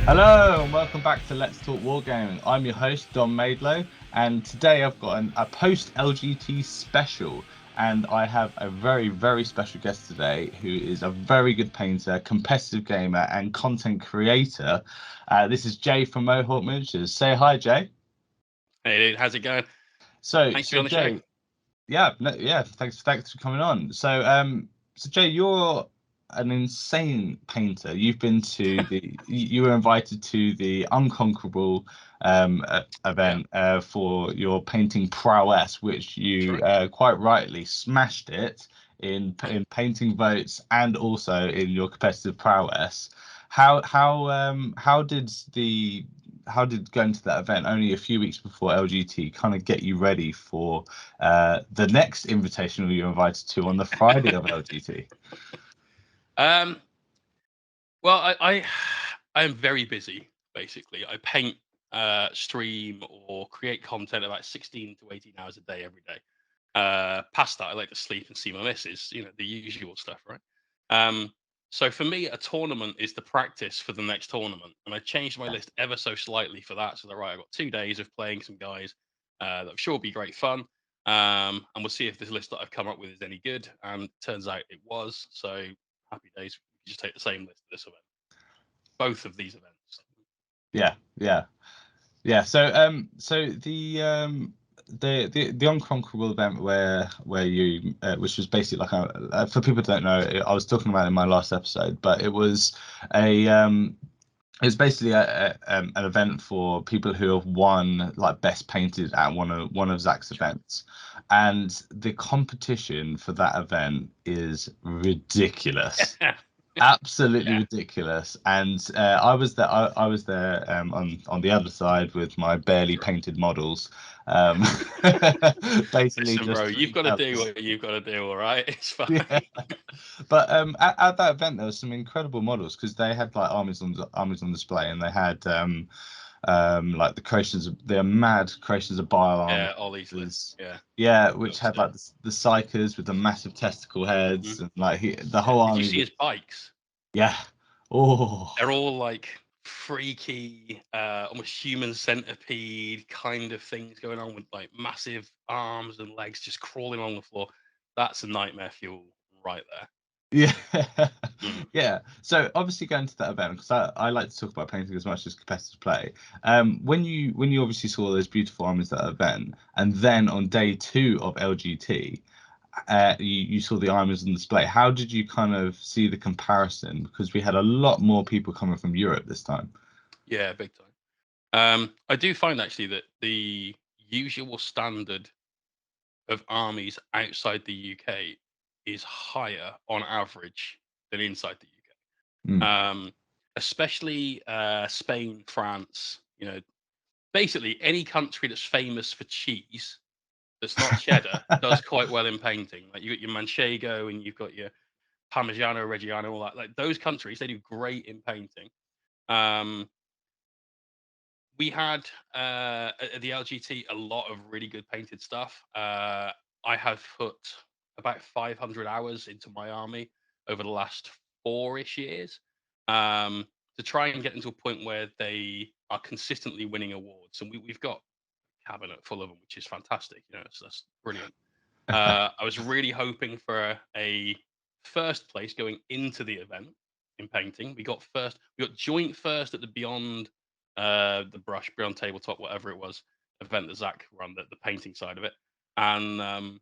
Hello and welcome back to Let's Talk Wargaming. I'm your host, Dom Maidlow, and today I've got a post-LGT special, and I have a very, very special guest today who is a very good painter, competitive gamer, and content creator. This is Jay from Mohawk Miniatures. Say hi, Jay. Hey, dude, how's it going? So Thanks for being on the show. Yeah, thanks for coming on. So Jay, you're an insane painter. You've been to you were invited to the Unconquerable event for your painting prowess, which you quite rightly smashed it in painting votes and also in your competitive prowess. How did going to that event only a few weeks before LGT kind of get you ready for the next invitational you're invited to on the Friday of LGT? Well, I am very busy. Basically, I paint, stream, or create content about 16 to 18 hours a day every day. Past that, I like to sleep and see my missus. You know, the usual stuff, right? So for me, a tournament is the practice for the next tournament, and I changed my list ever so slightly for that. So that I've got 2 days of playing some guys that I'm sure will be great fun. And we'll see if this list that I've come up with is any good. And turns out it was. So happy days. We just take the same list for this event. Both of these events. Yeah. So the Unconquerable event where you which was basically like for people who don't know, I was talking about it in my last episode, but it was basically an event for people who have won like best painted at one of Zach's events, and the competition for that event is ridiculous. Absolutely ridiculous. And I was there. I was there on the other side with my barely painted models. Basically, Listen, bro, just you've got to do what you've got to do. All right, it's fine. yeah. But at that event, there was some incredible models because they had like armies on display, and they had like the creations of the mad creations of bile armor. All these lists. Which had like the psychers with the massive testicle heads, and like the whole army. Did you see his bikes? Yeah. Oh. They're all like freaky, almost human centipede kind of things going on with like massive arms and legs just crawling along the floor. That's a nightmare fuel right there. Yeah. Yeah. So obviously going to that event, because I like to talk about painting as much as competitive play. When you obviously saw those beautiful armies at that event, and then on day 2 of LGT, you saw the armies on display. How did you kind of see the comparison? Because we had a lot more people coming from Europe this time. Yeah, big time. I do find actually that the usual standard of armies outside the UK is higher on average than inside the UK. Especially Spain, France, you know, basically any country that's famous for cheese that's not cheddar does quite well in painting. Like you got your Manchego and you've got your Parmigiano Reggiano, all that. Like those countries, they do great in painting. We had at the LGT a lot of really good painted stuff. I have put about 500 hours into my army over the last 4-ish years to try and get into a point where they are consistently winning awards. And we've got a cabinet full of them, which is fantastic. You know, that's brilliant. I was really hoping for a first place going into the event in painting. We got joint first at the Beyond the brush, Beyond tabletop, whatever it was, event that Zach ran, the painting side of it, and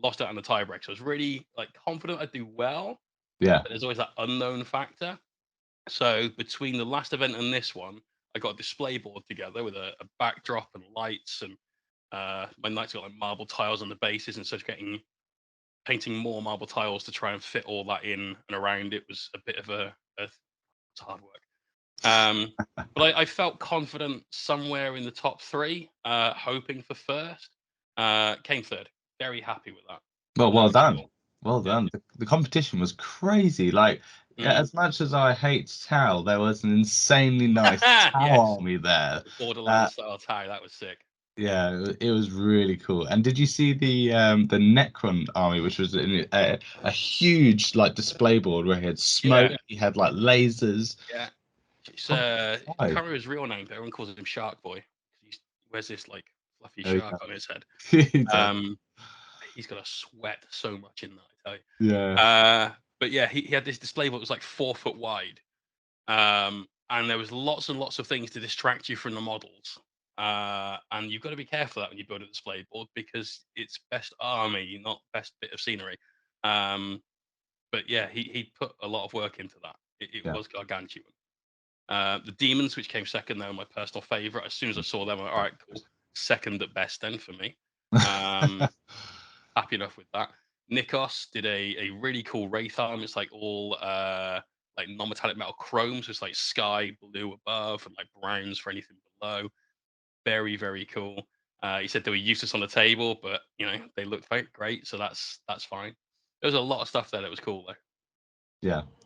lost out on the tiebreak. So I was really like confident I'd do well. Yeah. But there's always that unknown factor. So between the last event and this one, I got a display board together with a backdrop and lights, and my knights got like marble tiles on the bases, and so painting more marble tiles to try and fit all that in and around it was a bit of it's hard work. But I felt confident somewhere in the top 3, hoping for first. Came third. Very happy with that. Well done. Well done. The competition was crazy. Like, as much as I hate Tau, there was an insanely nice Tau army there. Borderlands style Tau, that was sick. Yeah, it was really cool. And did you see the Necron army, which was a huge like display board where he had smoke, he had like lasers. Yeah. It's Why? can't remember his real name, but everyone calls him Shark Boy. He wears this like fluffy Oh, shark on his head. yeah. He does. He's gonna sweat so much in that, I tell you. Yeah. But yeah, he had this display board that was like 4 foot wide. And there was lots and lots of things to distract you from the models. And you've got to be careful of that when you build a display board because it's best army, not best bit of scenery. But yeah, he put a lot of work into that. It Yeah. was gargantuan. The demons, which came second, they were my personal favorite. As soon as I saw them, I went, all right, cool. Second at best then for me. Happy enough with that. Nikos did a really cool wraith arm. It's like all like non-metallic metal chrome, so it's like sky blue above and like browns for anything below. Very, very cool. He said they were useless on the table, but you know they looked great, so that's fine. There was a lot of stuff there that was cool though.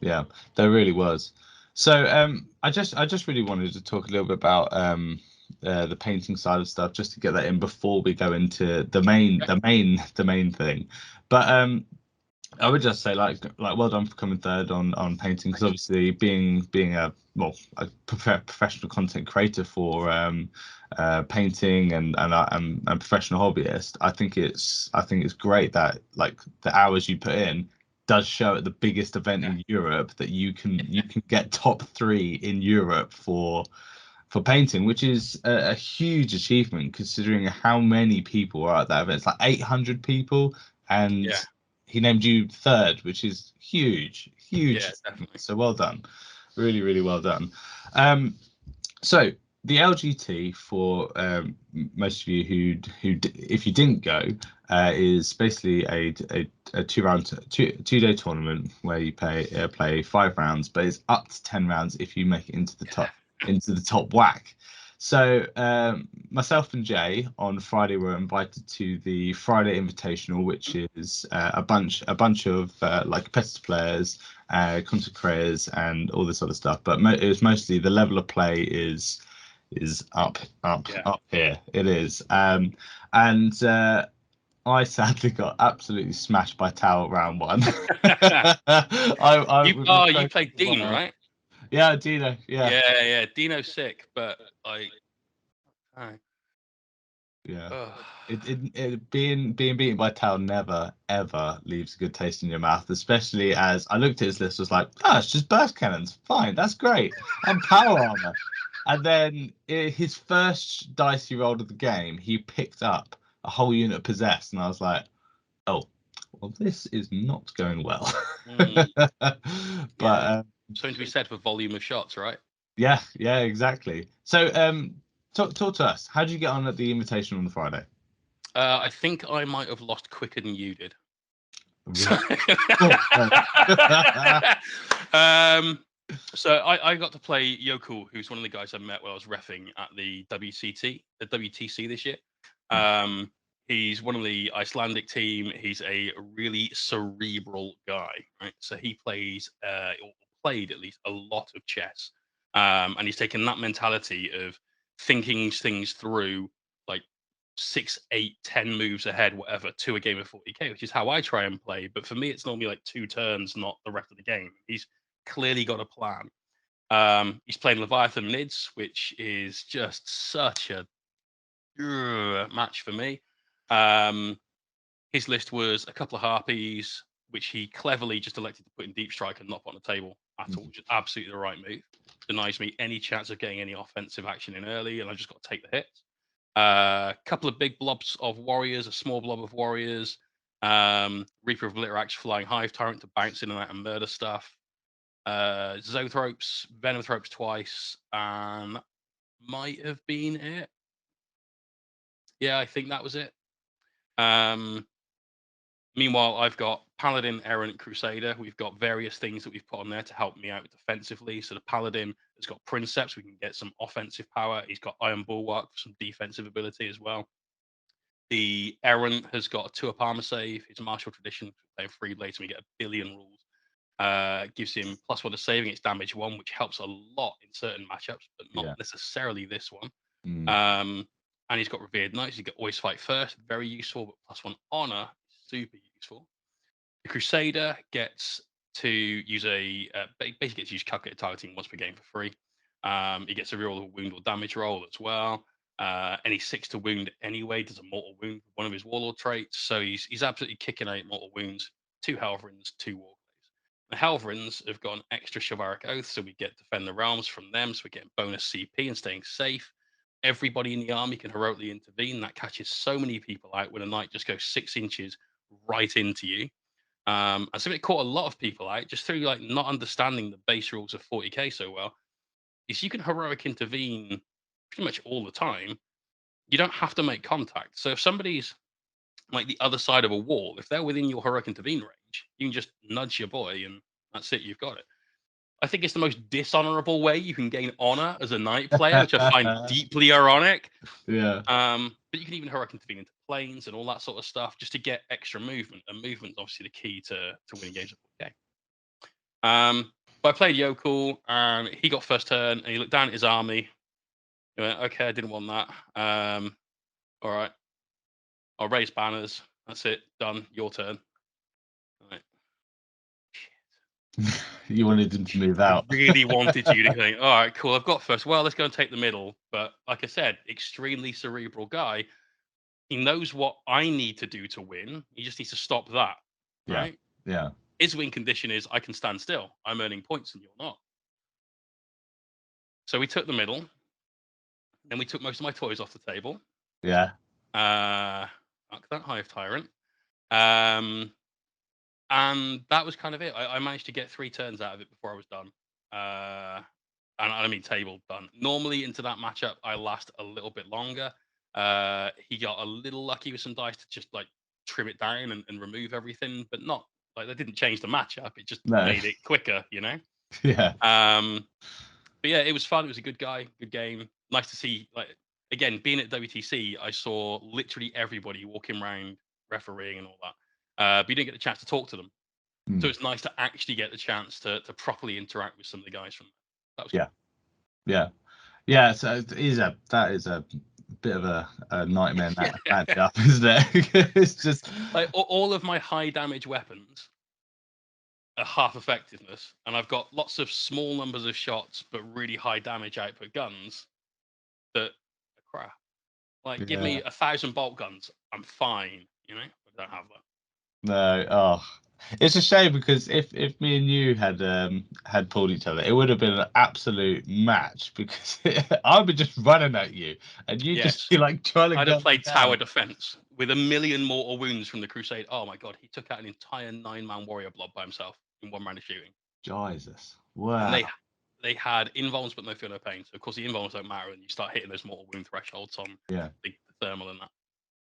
Yeah, there really was. So I just really wanted to talk a little bit about the painting side of stuff, just to get that in before we go into the main thing. But I would just say like well done for coming third on painting, because obviously being a professional content creator for painting and professional hobbyist, I think it's great that like the hours you put in does show at the biggest event in Europe that you can get top 3 in Europe for painting, which is a huge achievement considering how many people are at that event. It's like 800 people, and Yeah, he named you third, which is huge. yeah, definitely. So well done, really, really well done. So the LGT, for most of you if you didn't go, is basically a 2 day tournament where you play 5 rounds, but it's up to 10 rounds if you make it into the top whack. So myself and Jay on Friday were invited to the Friday Invitational, which is a bunch of like competitive players, content creators, and all this other stuff. But it was mostly the level of play is up here. It is, and I sadly got absolutely smashed by Tau round 1. You played Dean, right? Yeah, Dino. Yeah. Yeah. Dino's sick, but like, Yeah. ugh. Being beaten by Tau never ever leaves a good taste in your mouth, especially as I looked at his list, was like, it's just burst cannons. Fine, that's great. I'm power armor. And then his first dice he rolled of the game, he picked up a whole unit of possessed, and I was like, oh, well, this is not going well. But Something to be said for volume of shots, right? yeah, exactly. So talk to us. How did you get on at the invitation on the Friday? I think I might have lost quicker than you did. So I got to play Yoku, who's one of the guys I met when I was reffing at the WTC this year. He's one of the Icelandic team. He's a really cerebral guy, right? So he plays, or played at least, a lot of chess, and he's taken that mentality of thinking things through, like 6, 8, 10 moves ahead, whatever, to a game of 40k, which is how I try and play. But for me, it's normally like 2 turns, not the rest of the game. He's clearly got a plan. He's playing Leviathan Nids, which is just such a match for me. His list was a couple of harpies, which he cleverly just elected to put in deep strike and not put on the table at all, which is absolutely the right move. Denies me any chance of getting any offensive action in early, and I just got to take the hits. A couple of big blobs of warriors, a small blob of warriors, Reaper of Litterax, Flying Hive Tyrant to bounce in and out and murder stuff, Zoanthropes, Venomthropes twice, and might have been it. Yeah, I think that was it. Meanwhile, I've got Paladin, Errant, Crusader. We've got various things that we've put on there to help me out defensively. So the Paladin has got Princeps. We can get some offensive power. He's got Iron Bulwark for some defensive ability as well. The Errant has got a 2-up armor save. His martial tradition, playing 3 blades, and we get 1 billion rules. Gives him +1 to saving its damage 1, which helps a lot in certain matchups, but not necessarily this one. And he's got Revered Knights. He can always fight first, very useful, but +1 honor, super useful. The Crusader gets to use basically gets to use calculated targeting once per game for free. He gets a real wound or damage roll as well. Any 6 to wound anyway does a mortal wound with one of his warlord traits. So he's absolutely kicking out mortal wounds. 2 Helverins, 2 Warglaves. The Helverins have got an extra chivalric oath, so we get defend the realms from them. So we're getting bonus CP and staying safe. Everybody in the army can heroically intervene. That catches so many people out when a knight just goes 6 inches right into you. And so it caught a lot of people out just through like not understanding the base rules of 40k so well. Is you can heroic intervene pretty much all the time. You don't have to make contact. So if somebody's like the other side of a wall, if they're within your heroic intervene range, you can just nudge your boy and that's it, you've got it. I think it's the most dishonorable way you can gain honor as a knight player, which I find deeply ironic. Yeah. But you can even heroic intervene into planes and all that sort of stuff just to get extra movement. And movement's obviously the key to winning games of 40k. But I played Yokel and he got first turn and he looked down at his army. He went, okay, I didn't want that. All right. I'll raise banners. That's it. Done. Your turn. All right. You wanted him to move I out. really wanted you to think, all right, cool. I've got first. Well, let's go and take the middle. But like I said, extremely cerebral guy. He knows what I need to do to win. He just needs to stop that. Yeah. Right. Yeah. His win condition is I can stand still. I'm earning points and you're not. So we took the middle. Then we took most of my toys off the table. Yeah. Fuck that Hive Tyrant. And that was kind of it. I managed to get 3 turns out of it before I was done. And I mean table done. Normally into that matchup, I last a little bit longer. He got a little lucky with some dice to just like trim it down and remove everything, but not like that didn't change the matchup. It just No. made it quicker, you know. Yeah. But yeah, it was fun. It was a good guy, good game. Nice to see. Like again, being at WTC, I saw literally everybody walking around, refereeing and all that. But you didn't get the chance to talk to them. Mm. So it's nice to actually get the chance to properly interact with some of the guys from there. That was Yeah. cool. Yeah. So that is a bit of a nightmare Yeah. matchup, isn't it? It's just Like all of my high damage weapons are half effectiveness, and I've got lots of small numbers of shots but really high damage output guns that are crap. Like give yeah. me 1,000 bolt guns, I'm fine. You know, I don't have that. No. Oh, it's a shame because if me and you had pulled each other, it would have been an absolute match because I'd be just running at you and you just Yes. be like trying to I'd have gun me played tower down. defense with 1,000,000 mortal wounds from the Crusade. Oh my god, he took out an entire 9-man warrior blob by himself in 1 round of shooting. Jesus. And Wow. they had invulns but no feel no pain. So of course the invulns don't matter, and you start hitting those mortal wound thresholds on Yeah. the thermal and that.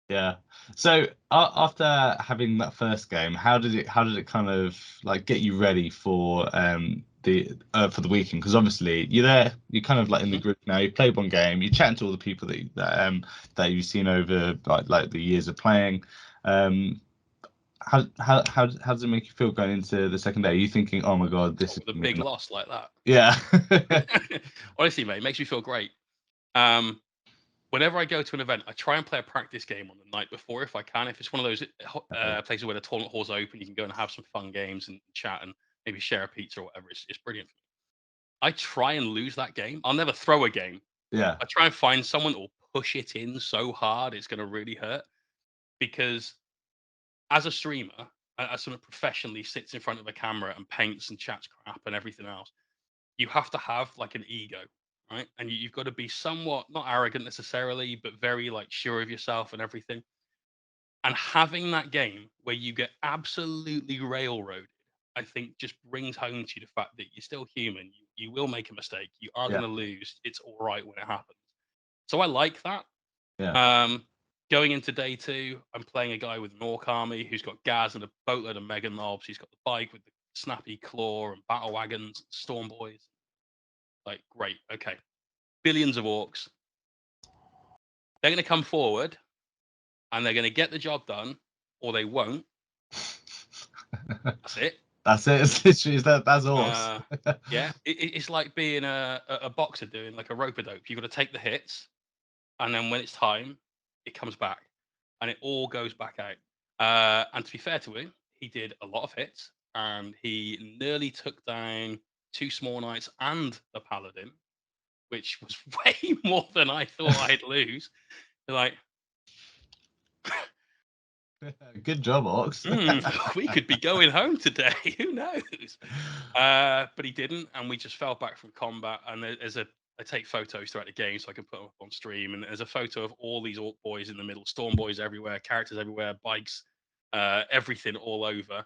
Yeah. So after having that first game, how did it kind of like get you ready for the weekend? Because obviously you're there, you're kind of like in the group now. You played one game, you're chatting to all the people that you've seen over like the years of playing. How does it make you feel going into the second day? Are you thinking, oh my god, this is With a gonna big be loss like that. yeah. Honestly, mate, it makes me feel great. Whenever I go to an event, I try and play a practice game on the night before if I can. If it's one of those places where the tournament hall's open, you can go and have some fun games and chat and maybe share a pizza or whatever. It's brilliant. I try and lose that game. I'll never throw a game. Yeah. I try and find someone that will push it in so hard it's going to really hurt. Because as a streamer, as someone professionally sits in front of a camera and paints and chats crap and everything else, you have to have like an ego, right? And you've got to be somewhat not arrogant necessarily, but very like sure of yourself and everything. And having that game where you get absolutely railroaded, I think just brings home to you the fact that you're still human. You will make a mistake. You are Yeah. going to lose. It's all right when it happens. So I like that. Yeah. Going into day 2, I'm playing a guy with an orc army who's got Gaz and a boatload of mega knobs. He's got the bike with the snappy claw and battle wagons, and storm boys. Like, great, okay. Billions of orcs. They're going to come forward and they're going to get the job done, or they won't. That's it. That's it. It's literally that's awesome. Yeah, it's like being a boxer doing like a rope a dope. You've got to take the hits, and then when it's time, it comes back, and it all goes back out. And to be fair to him, he did a lot of hits, and he nearly took down 2 small knights and a paladin. which was way more than I thought I'd lose. They're like, Good job, Ox. we could be going home today. Who knows? But he didn't, and we just fell back from combat. And there's I take photos throughout the game so I can put them up on stream. And there's a photo of all these orc boys in the middle, storm boys everywhere, characters everywhere, bikes, everything all over.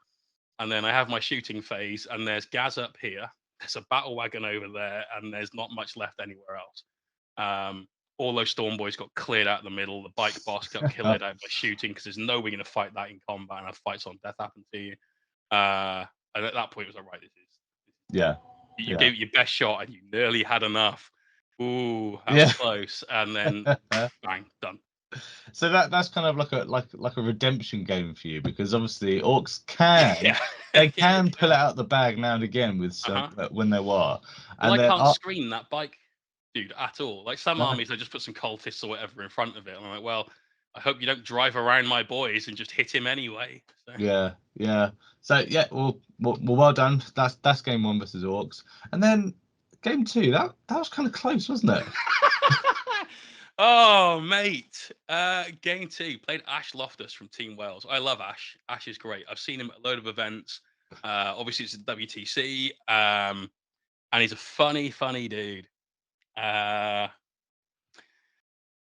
And then I have my shooting phase, and there's Gaz up here. There's a battle wagon over there, and there's not much left anywhere else. All those storm boys got cleared out of the middle. The bike boss got killed out by shooting because there's no way going to fight that in combat, and a fights on death happen to you. And at that point, it was like, right, this is Yeah. you gave it your best shot, and you nearly had enough. Ooh, that was close, and then bang, done. So that's kind of like a redemption game for you, because obviously orcs can they can pull it out the bag now and again with some when they were. Well, I can't screen that bike, dude, at all. Like some armies, I just put some cultists or whatever in front of it. And I'm like, well, I hope you don't drive around my boys and just hit him anyway. So. Yeah. So yeah, well done. That's game 1 versus orcs, and then game 2. That was kind of close, wasn't it? Oh, mate. Game 2 played Ash Loftus from Team Wales. I love Ash. Ash is great. I've seen him at a load of events. Obviously, it's a WTC. And he's a funny dude. As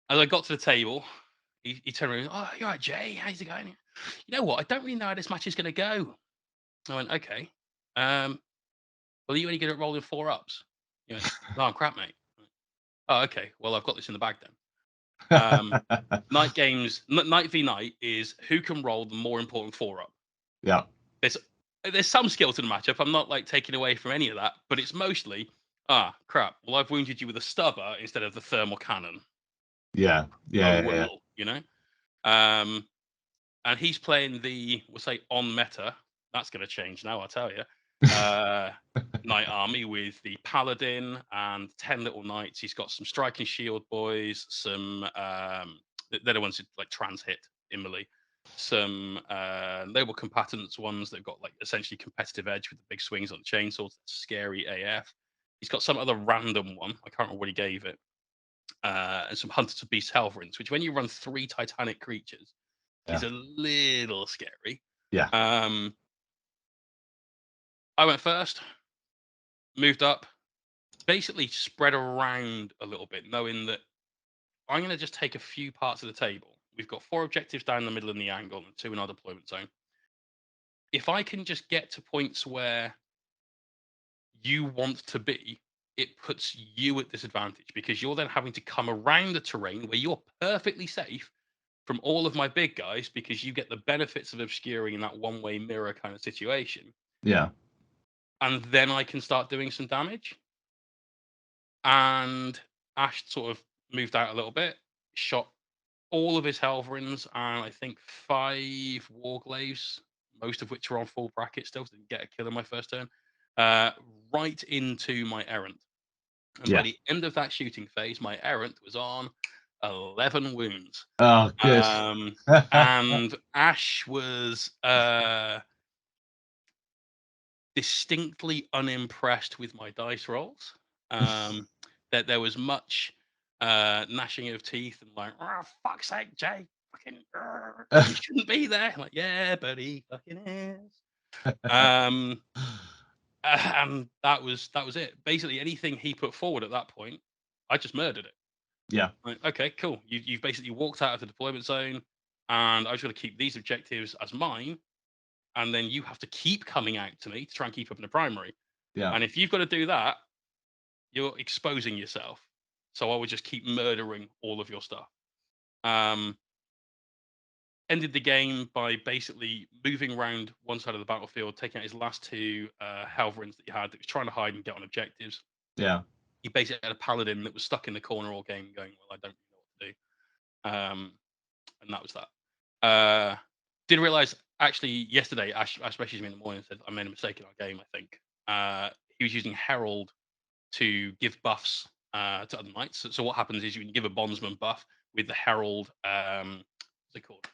I got to the table, he turned around. Oh, you're right, Jay. How's it going? You know what? I don't really know how this match is going to go. I went, okay. Well, are you any good at rolling 4-ups? He went, no, I'm crap, mate. Oh, okay. Well, I've got this in the bag then. Night games, night v night is who can roll the more important 4-up. Yeah. There's some skill to the matchup. I'm not like taking away from any of that, but it's mostly, crap. Well, I've wounded you with a stubber instead of the thermal cannon. Yeah. You know. And he's playing we'll say on meta. That's going to change now, I'll tell you. Knight army with the paladin and 10 little knights. He's got some striking shield boys, some they're the ones who like trans hit in melee, some noble combatants ones that've got like essentially competitive edge with the big swings on the chainsaws. Scary AF. He's got some other random one. I can't remember what he gave it. And some Hunter to Beast Helverins, which when you run 3 Titanic creatures is a little scary. Yeah. I went first, moved up, basically spread around a little bit, knowing that I'm going to just take a few parts of the table. We've got 4 objectives down the middle in the angle and 2 in our deployment zone. If I can just get to points where you want to be, it puts you at disadvantage because you're then having to come around the terrain where you're perfectly safe from all of my big guys because you get the benefits of obscuring in that one-way mirror kind of situation. Yeah. And then I can start doing some damage. And Ash sort of moved out a little bit, shot all of his Helverins and I think 5 Warglaves, most of which were on full bracket still, so didn't get a kill in my first turn, right into my Errant. And by the end of that shooting phase, my Errant was on 11 wounds. Oh, good. And Ash was distinctly unimpressed with my dice rolls. That there was much gnashing of teeth and like, oh, fuck's sake, Jay, fucking, you shouldn't be there. I'm like, yeah, but he fucking is. And that was it. Basically, anything he put forward at that point, I just murdered it. Yeah. Like, okay, cool. You've basically walked out of the deployment zone, and I was going to keep these objectives as mine, and then you have to keep coming out to me to try and keep up in the primary. Yeah. And if you've got to do that, you're exposing yourself. So I would just keep murdering all of your stuff. Ended the game by basically moving around one side of the battlefield, taking out his last 2 Helverins that he had that was trying to hide and get on objectives. Yeah. He basically had a paladin that was stuck in the corner all game going, well, I don't know what to do. And that was that. Didn't realize actually yesterday, Ash messaged me in the morning and said, I made a mistake in our game, I think. He was using Herald to give buffs to other knights. So what happens is you can give a bondsman buff with the Herald, what's it called?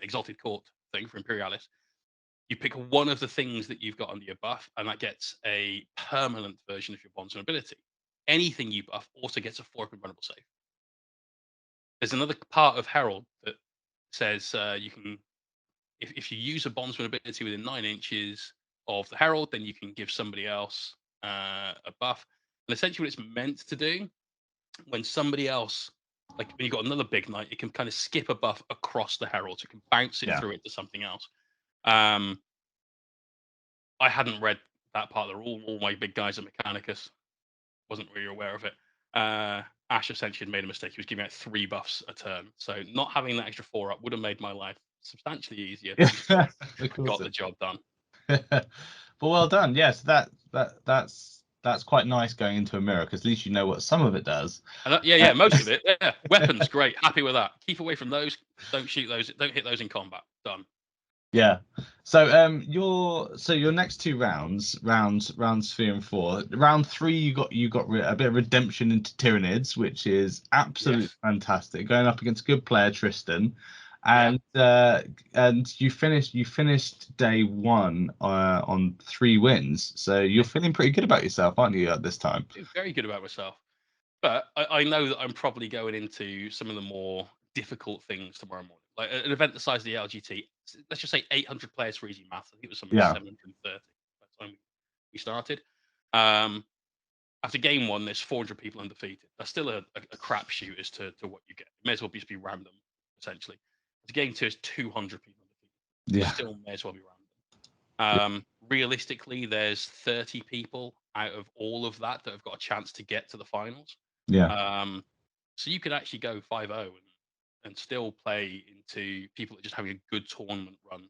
Exalted Court thing for Imperialis. You pick one of the things that you've got under your buff, and that gets a permanent version of your bondsman ability. anything you buff also gets a 4 runnable save. There's another part of Herald that says you can, if you use a bondsman ability within 9 inches of the Herald, then you can give somebody else a buff. And essentially, what it's meant to do, when somebody else, like when you've got another big knight, it can kind of skip a buff across the Herald, so it can bounce it Yeah. through it to something else. I hadn't read that part of the rule. All my big guys at Mechanicus wasn't really aware of it. Ash essentially had made a mistake. He was giving out 3 buffs a turn, so not having that extra 4 up would have made my life substantially easier. Of course Got the job done. But well done. Yes, that's quite nice going into a mirror, because at least you know what some of it does. And yeah, most of it. Yeah, weapons, great. Happy with that. Keep away from those. Don't shoot those. Don't hit those in combat. Done. Yeah. So your next 2 rounds 3 and 4. Round 3, you got a bit of redemption into Tyranids, which is absolutely fantastic. Going up against a good player, Tristan, and you finished day 1 on 3 wins. So you're feeling pretty good about yourself, aren't you, at this time? Very good about myself. But I know that I'm probably going into some of the more difficult things tomorrow morning. Like an event the size of the LGT, let's just say 800 players for easy math. I think it was something like 730 by the time we started. After game 1, there's 400 people undefeated. That's still a crapshoot as to what you get. It may as well just be random, essentially. After game 2, is 200 people undefeated. Yeah. Still may as well be random. Realistically, there's 30 people out of all of that have got a chance to get to the finals. Yeah. So you could actually go 5-0 and still play into people that are just having a good tournament run.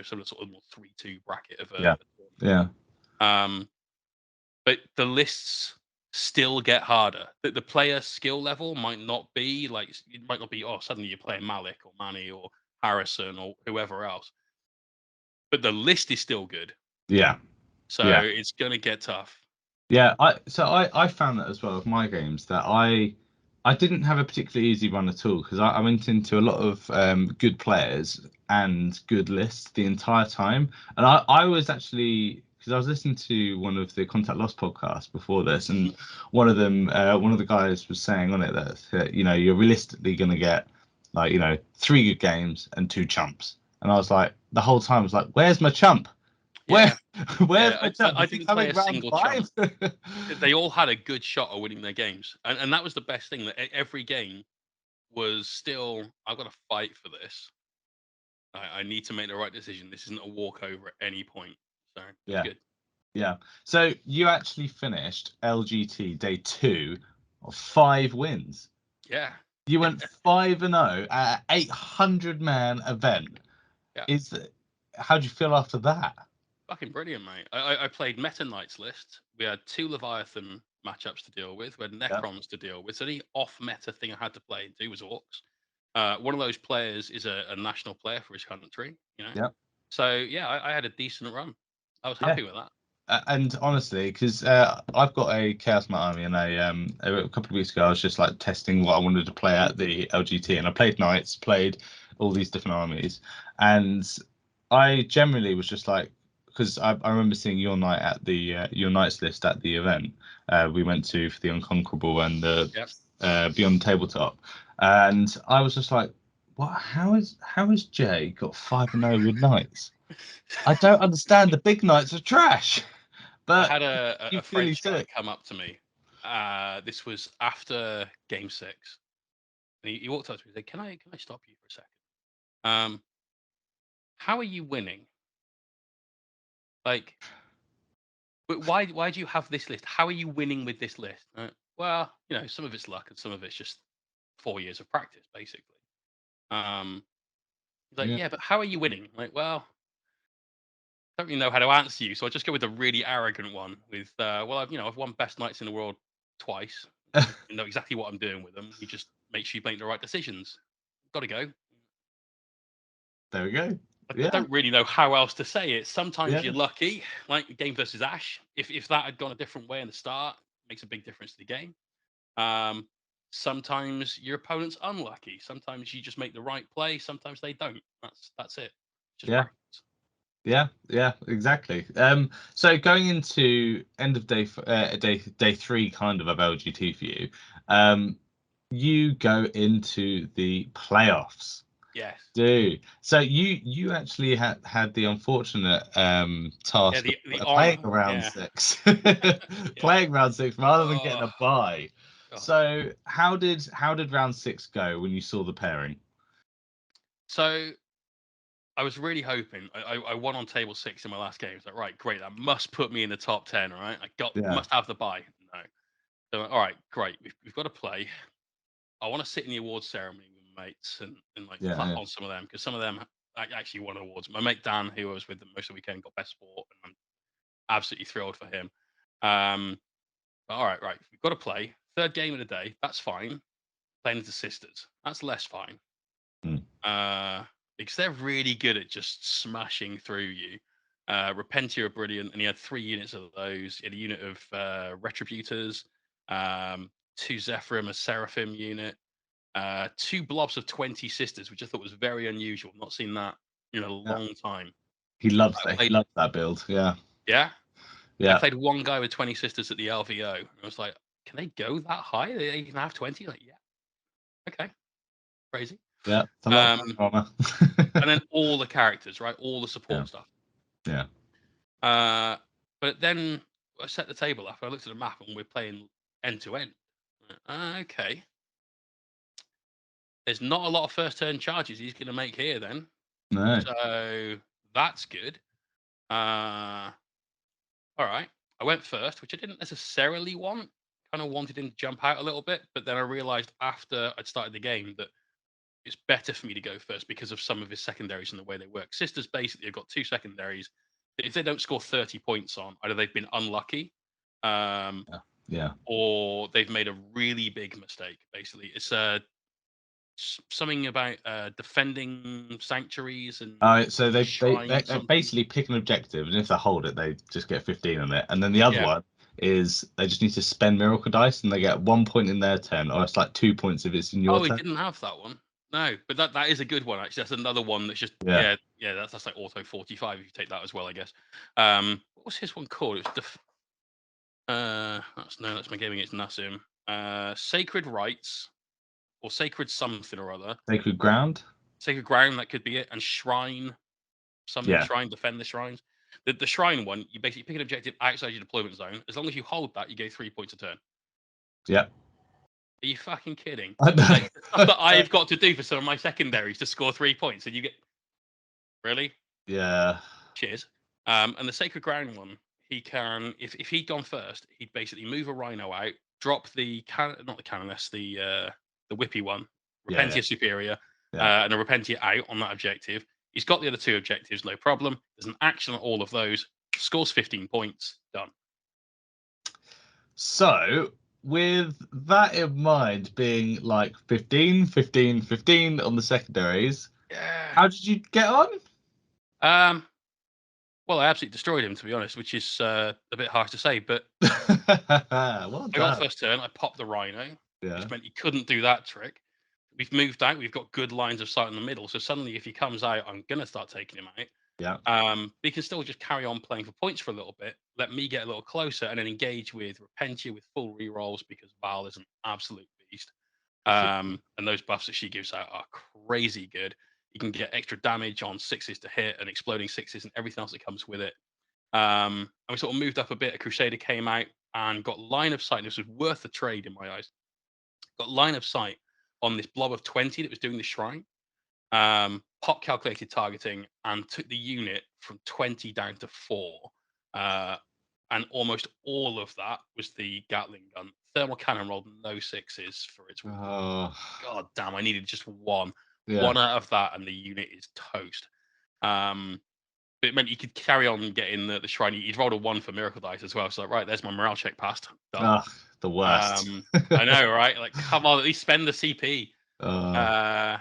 Sort of more 3-2 bracket of a tournament. Yeah. But the lists still get harder. The player skill level might not be like, it might not be, suddenly you're playing Malik or Manny or Harrison or whoever else. But the list is still good. Yeah. So it's gonna get tough. Yeah, I found that as well with my games, that I didn't have a particularly easy run at all, because I went into a lot of good players and good lists the entire time. And I was actually, because I was listening to one of the Contact Loss podcasts before this, and one of the guys was saying on it that you're realistically going to get, like, 3 good games and 2 chumps. And I was like, the whole time I was like, where's my chump? Yeah. Where's my chump? I didn't play a round single 5? chump. They all had a good shot at winning their games, and that was the best thing. That every game was still, I've got to fight for this. I need to make the right decision. This isn't a walkover at any point. So it's good. Yeah. So you actually finished LGT day 2 of 5 wins. Yeah. You went 5-0 at an 800-man event. Yeah. How do you feel after that? Fucking brilliant, mate. I played Meta Knights list. We had 2 Leviathan matchups to deal with. We had Necrons to deal with. So the off-meta thing I had to play and do was Orcs. One of those players is a national player for his country, Yeah. So yeah, I had a decent run. I was happy with that. And honestly, because I've got a Chaos Knight army, and a couple of weeks ago I was just like testing what I wanted to play at the LGT, and I played Knights, played all these different armies, and I generally was just like, because I remember seeing your knight at the your Knights list at the event we went to for the Unconquerable and the Beyond Tabletop, and I was just like, what? How is Jay got 5-0 with Knights? I don't understand. The big Knights are trash. But I had a French guy come up to me. This was after game 6. And he walked up to me and said, Can I stop you for a second? How are you winning? Like, but why do you have this list? How are you winning with this list? Well, some of it's luck and some of it's just 4 years of practice, basically. He's like, yeah, but how are you winning? I'm like, well, I don't really know how to answer you, so I'll just go with the really arrogant one. With I've won best Knights in the world twice. I know exactly what I'm doing with them. You just make sure you make the right decisions. Got to go. There we go. I don't really know how else to say it. Sometimes you're Yeah. lucky, like game versus Ash. If that had gone a different way in the start, it makes a big difference to the game. Sometimes your opponent's unlucky. Sometimes you just make the right play. Sometimes they don't. That's it. Just practice. Yeah, yeah, exactly. So going into end of day 3 kind of LGT for you, you go into the playoffs. Yes. So you actually had the unfortunate Yeah, task the of playing honor. around Yeah. 6, Yeah. playing round 6 rather than getting Oh, a bye. God. So how did round 6 go when you saw the pairing? So I was really hoping I won on table 6 in my last game. It's like, right, great. That must put me in the top 10, right? I Yeah, must have the buy. No. So all right, great. We've got to play. I want to sit in the awards ceremony with my mates and like yeah, clap yeah, on some of them because some of them actually won awards. My mate Dan, who I was with most of the weekend, got best sport, and I'm absolutely thrilled for him. Um, but all right, right, we've got to play. Third game of the day. That's fine. Playing into sisters. That's less fine. mm, Uh, because they're really good at just smashing through you. Repentia are brilliant, and he had 3 units of those. He had a unit of Retributors, 2 Zephyrim, a Seraphim unit, 2 blobs of 20 sisters, which I thought was very unusual. Not seen that in a yeah. long time. He loves I that. He played, loves that build. Yeah, yeah, I yeah, played one guy with 20 sisters at the LVO. And I was like, can they go that high? They can have 20? Like, yeah, okay, crazy. yeah. It's a lot of Um, armor. and then all the characters, right? All the Yeah, support stuff. yeah. Uh, but then I set the table up. I looked at the map and we're playing end to end. Okay. There's not a lot of first turn charges he's going to make here then. No, So that's good. Uh, all right. I went first, which I didn't necessarily want. Kind of wanted him to jump out a little bit, but then I realized after I'd started the game that it's better for me to go first because of some of his secondaries and the way they work. Sisters basically have got 2 secondaries. If they don't score 30 points on, either they've been unlucky, um, yeah, yeah. or they've made a really big mistake. Basically, it's something about defending sanctuaries and So they shrines. Something. basically pick an objective, and if they hold it, they just get 15 on it. And then the other Yeah. one is they just need to spend miracle dice, and they get 1 point in their turn, or it's like 2 points if it's in your Oh, he turn. didn't have that one. No, but that is a good one actually. That's another one that's just Yeah, yeah. That's like auto 45 if you take that as well, I guess. What was his one called? It was that's my gaming against Nassim. Sacred Rights or Sacred something or other. sacred ground. Sacred Ground, that could be it. And Shrine, something Yeah, Shrine, defend the shrines. The Shrine one, you basically pick an objective outside your deployment zone. As long as you hold that, you get 3 points a turn. yeah. Are you fucking kidding? I Like the stuff that know. I've got to do for some of my secondaries to score 3 points, and you get really? Yeah, Cheers. And the Sacred Ground one, he can if he'd gone first, he'd basically move a Rhino out, drop the not the Canoness, the Whippy one, yeah, yeah, Repentia Superior, yeah. and a Repentia out on that objective. He's got the other 2 objectives, no problem. There's an action on all of those. Scores 15 points. Done. So with that in mind, being like 15, 15, 15 on the secondaries, Yeah. how did you get on? Um. Well, I absolutely destroyed him, to be honest, which is a bit harsh to say. But Well I got done. first turn. I popped the Rhino, which Yeah. meant he couldn't do that trick. We've moved out. We've got good lines of sight in the middle. So suddenly, if he comes out, I'm gonna start taking him out. Yeah. But he can still just carry on playing for points for a little bit. Let me get a little closer, and then engage with Repentia with full rerolls because Val is an absolute beast. And those buffs that she gives out are crazy good. You can get extra damage on sixes to hit and exploding sixes and everything else that comes with it. And we sort of moved up a bit. A Crusader came out and got line of sight. This was worth the trade in my eyes. Got line of sight on this blob of 20 that was doing the shrine. Pop calculated targeting and took the unit from 20 down to 4. Uh, and almost all of that was the Gatling gun. Thermal cannon rolled no sixes for its. Oh, God damn, I needed just one. yeah. One out of that, and the unit is toast. But it meant you could carry on getting the shrine. You'd rolled a 1 for miracle dice as well. So, right, there's my morale check passed. Done. Oh, the worst. I know, right? Like, come on, at least spend the CP. Uh, Uh,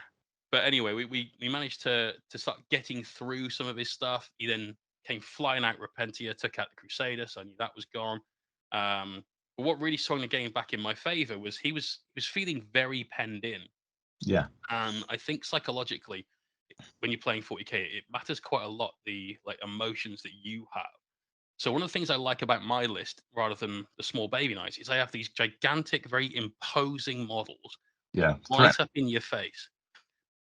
but anyway, we managed to start getting through some of his stuff. He then came flying out Repentia, took out the Crusader, so I knew that was gone. But what really swung the game back in my favor was he was feeling very penned in, yeah. and I think psychologically when you're playing 40k, it matters quite a lot the like emotions that you have. So one of the things I like about my list, rather than the small baby knights, is I have these gigantic, very imposing models Yeah, right threat. up in your face.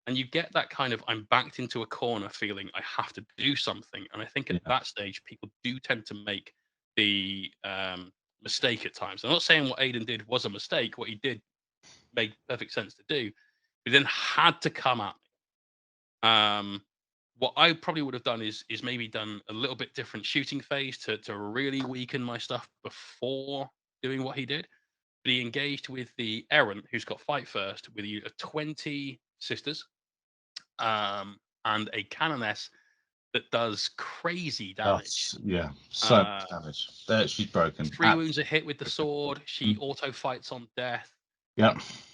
And you get that kind of I'm backed into a corner feeling I have to do something. And I think at Yeah, that stage, people do tend to make the mistake at times. I'm not saying what Aiden did was a mistake. What he did made perfect sense to do. He then had to come at me. What I probably would have done is maybe done a little bit different shooting phase to really weaken my stuff before doing what he did. But he engaged with the errant, who's got fight first, with you 20 sisters, and a canoness that does crazy damage. that's yeah, so Uh, much damage. There, she's broken. 3 wounds a hit with the sword. She Mm, auto fights on death. yeah,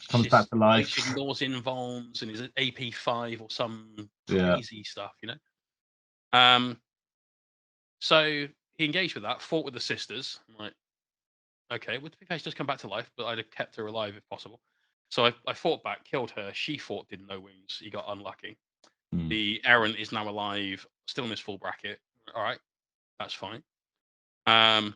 comes back She's to like she life. ignores invulns and is at AP5 or some Yeah, crazy stuff, you know. So he engaged with that, fought with the sisters. I'm like, okay, well, to be fair, she's just come back to life, but I'd have kept her alive if possible. So I fought back, killed her. She fought, did no wounds. He got unlucky. mm, The errant is now alive, still in his full bracket. All right, that's fine. Um,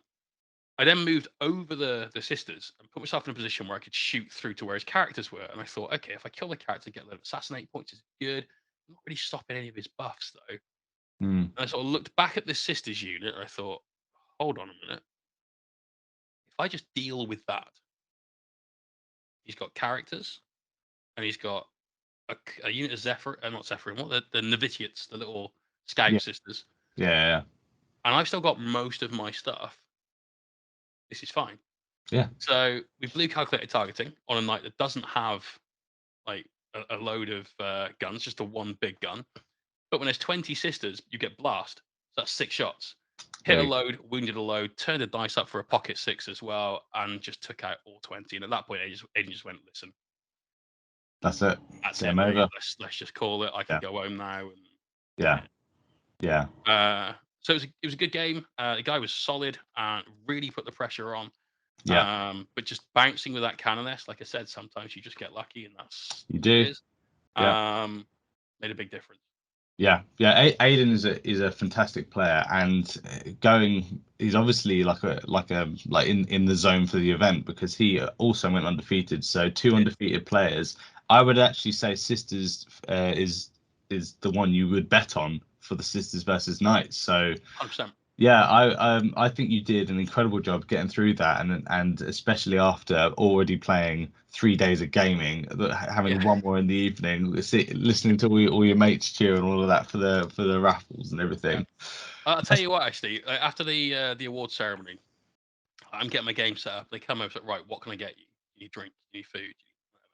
I then moved over the sisters and put myself in a position where I could shoot through to where his characters were. And I thought, okay, if I kill the character, get a lot of assassinate points is good. I'm not really stopping any of his buffs though. mm. And I sort of looked back at this sisters unit and I thought, hold on a minute. If I just deal with that, he's got characters and he's got a unit of Zephyr, not Zephyr, what the Novitiates, the little Yeah, scout sisters, yeah, yeah, and I've still got most of my stuff. This is fine. yeah. So we blew calculated targeting on a knight that doesn't have like a load of guns, just a one big gun. But when there's 20 sisters, you get blast. So that's 6 shots. Hit There a you go. load, wounded a load, turned the dice up for a pocket 6 as well, and just took out all 20. And at that point, Aiden just went, "Listen, That's it. that's it, Game mate. over. Let's just call it. I can Yeah, go home now." And yeah, yeah, so it was a good game. The guy was solid and really put the pressure on. yeah. But just bouncing with that canoness, like I said, sometimes you just get lucky, and that's You what it do. is. Yeah. Made a big difference. Yeah, yeah. Aiden is a fantastic player, and he's obviously like in the zone for the event because he also went undefeated. So two Did undefeated players. I would actually say Sisters is the one you would bet on for the Sisters versus Knights. So 100%. yeah, I think you did an incredible job getting through that, and especially after already playing 3 days of gaming, Yeah. having one more in the evening, listening to all your mates cheer and all of that for the raffles and Yeah. everything. I'll tell you what, actually, after the award ceremony, I'm getting my game set up. They come over, like, right, what can I get you? You need drink, you need food, you need whatever.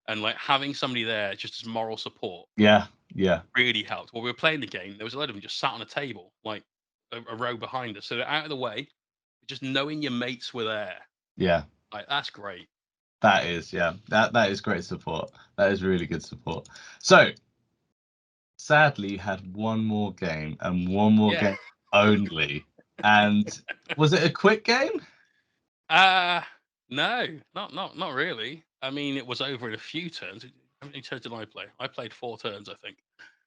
And like having somebody there just as moral support Yeah, yeah, really helped. While we were playing the game, there was a lot of them just sat on a table, like a row behind us. So they're out of the way. Just knowing your mates were there, yeah. like that's great. That is, yeah, that is great support. That is really good support. So sadly, you had one more game and one more Yeah. game only. And was it a quick game? Uh no, not really. I mean, it was over in a few turns. How many turns did I play? I played 4 turns, I think.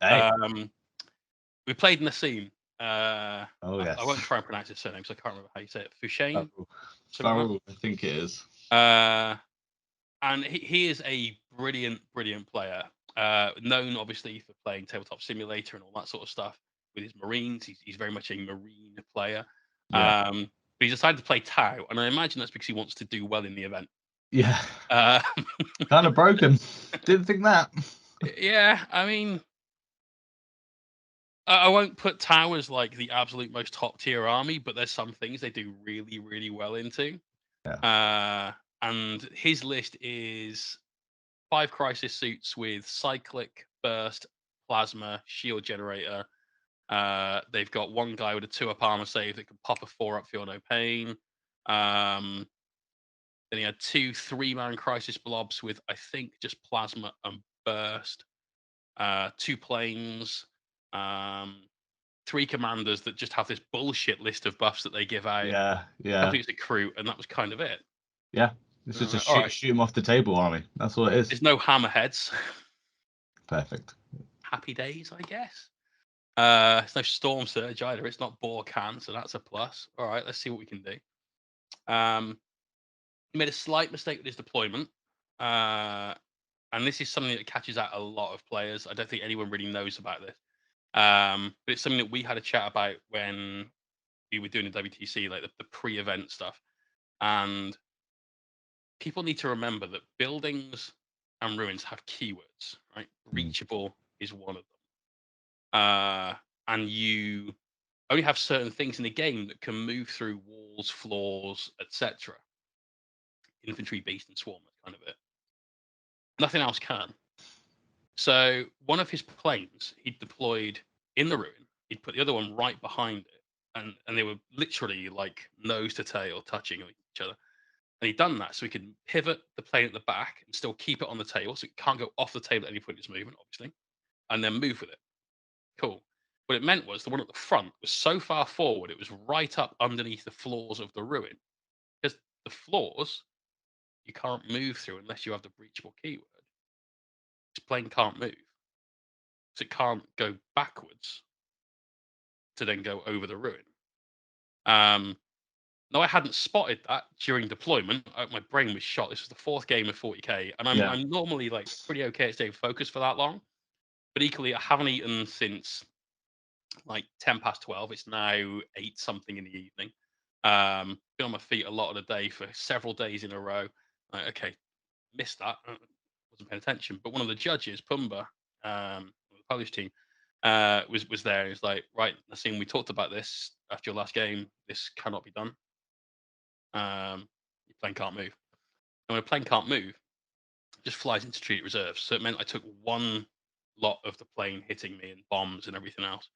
Hey. Um, we played Nassim. Oh I won't yes. try and pronounce his surname because I can't remember how you say it. Fushane, Farrell. something like Farrell, I think it is. that. And he is a brilliant player. Known obviously for playing Tabletop Simulator and all that sort of stuff with his Marines. He's very much a Marine player. Yeah. But he's decided to play Tau, and I imagine that's because he wants to do well in the event. Yeah. Uh, Kind of broken. Didn't think that. yeah, I mean, I won't put Tau as like the absolute most top tier army, but there's some things they do really well into. Yeah. Uh, and his list is 5 crisis suits with cyclic, burst, plasma, shield generator. They've got one guy with a 2-up armor save that can pop a 4-up feel no pain. Then he had 2 3-man crisis blobs with I think just plasma and burst. 2 planes. 3 commanders that just have this bullshit list of buffs that they give out. Yeah. I Yeah. think it's a crew, and that was kind of it. Yeah. It's just a All right. shoot him off the table army. That's what it is. There's no hammerheads. Perfect. happy days, I guess. It's no Storm Surge either. It's not Borkan, so that's a plus. All right, let's see what we can do. He made a slight mistake with his deployment. And this is something that catches out a lot of players. I don't think anyone really knows about this. But it's something that we had a chat about when we were doing the WTC, like the pre-event stuff. And people need to remember that buildings and ruins have keywords, right? Reachable is one of them. And you only have certain things in the game that can move through walls, floors, etc. Infantry, beast, and swarm, that's kind of it. Nothing else can. So one of his planes he'd deployed in the ruin. He'd put the other one right behind it, and they were literally like nose to tail touching each other. And he'd done that so he could pivot the plane at the back and still keep it on the table, so it can't go off the table at any point in its movement, obviously, and then move with it. Cool. What it meant was the one at the front was so far forward, it was right up underneath the floors of the ruin. Because the floors you can't move through unless you have the breachable keyword. This plane can't move. So it can't go backwards to then go over the ruin. No, I hadn't spotted that during deployment. My brain was shot. This was the 4th game of 40k, and I'm normally like pretty okay at staying focused for that long. But equally, I haven't eaten since like 10 past 12. It's now 8 something in the evening. Been on my feet a lot of the day for several days in a row. Like, okay, missed that. Wasn't paying attention. But one of the judges, Pumba, the Polish team, was there. And he was like, right, Nassim, we talked about this after your last game. This cannot be done. Your plane can't move. And when a plane can't move, it just flies into treated reserves. So it meant I took one lot of the plane hitting me and bombs and everything else.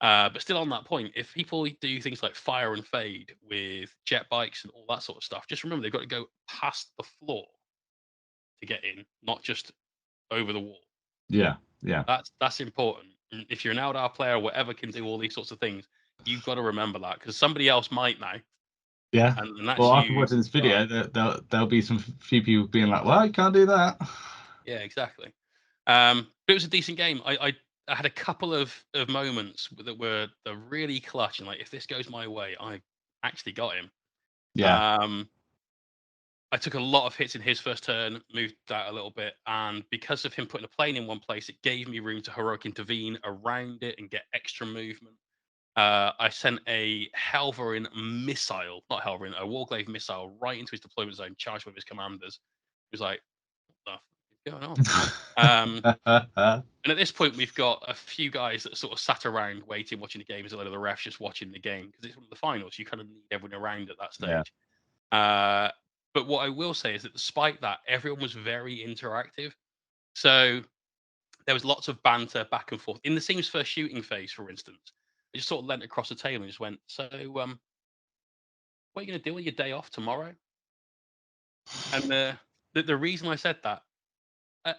But still on that point, if people do things like fire and fade with jet bikes and all that sort of stuff, just remember they've got to go past the floor to get in, not just over the wall. Yeah. That's important. And if you're an Eldar player, whatever can do all these sorts of things, you've got to remember that because somebody else might now. Yeah. And that's Well, after you. watching this video, there'll be some few people being like, "Well, you can't do that." Yeah, exactly. But it was a decent game. I had a couple of moments that were really clutch, and like if this goes my way, I actually got him. Yeah. I took a lot of hits in his first turn, moved that a little bit, and because of him putting a plane in one place, it gave me room to heroic intervene around it and get extra movement. I sent a Helverin missile, not Helverin, a Warglaive missile right into his deployment zone, charged with his commanders. He was like, what the fuck is going on? And at this point, we've got a few guys that sort of sat around waiting, watching the game, as a lot of the refs just watching the game because it's one of the finals. You kind of need everyone around at that stage. Yeah. But what I will say is that despite that, everyone was very interactive. So there was lots of banter back and forth. In the team's first shooting phase, for instance, I just sort of leant across the table and just went, so what are you going to do on your day off tomorrow? And the reason I said that,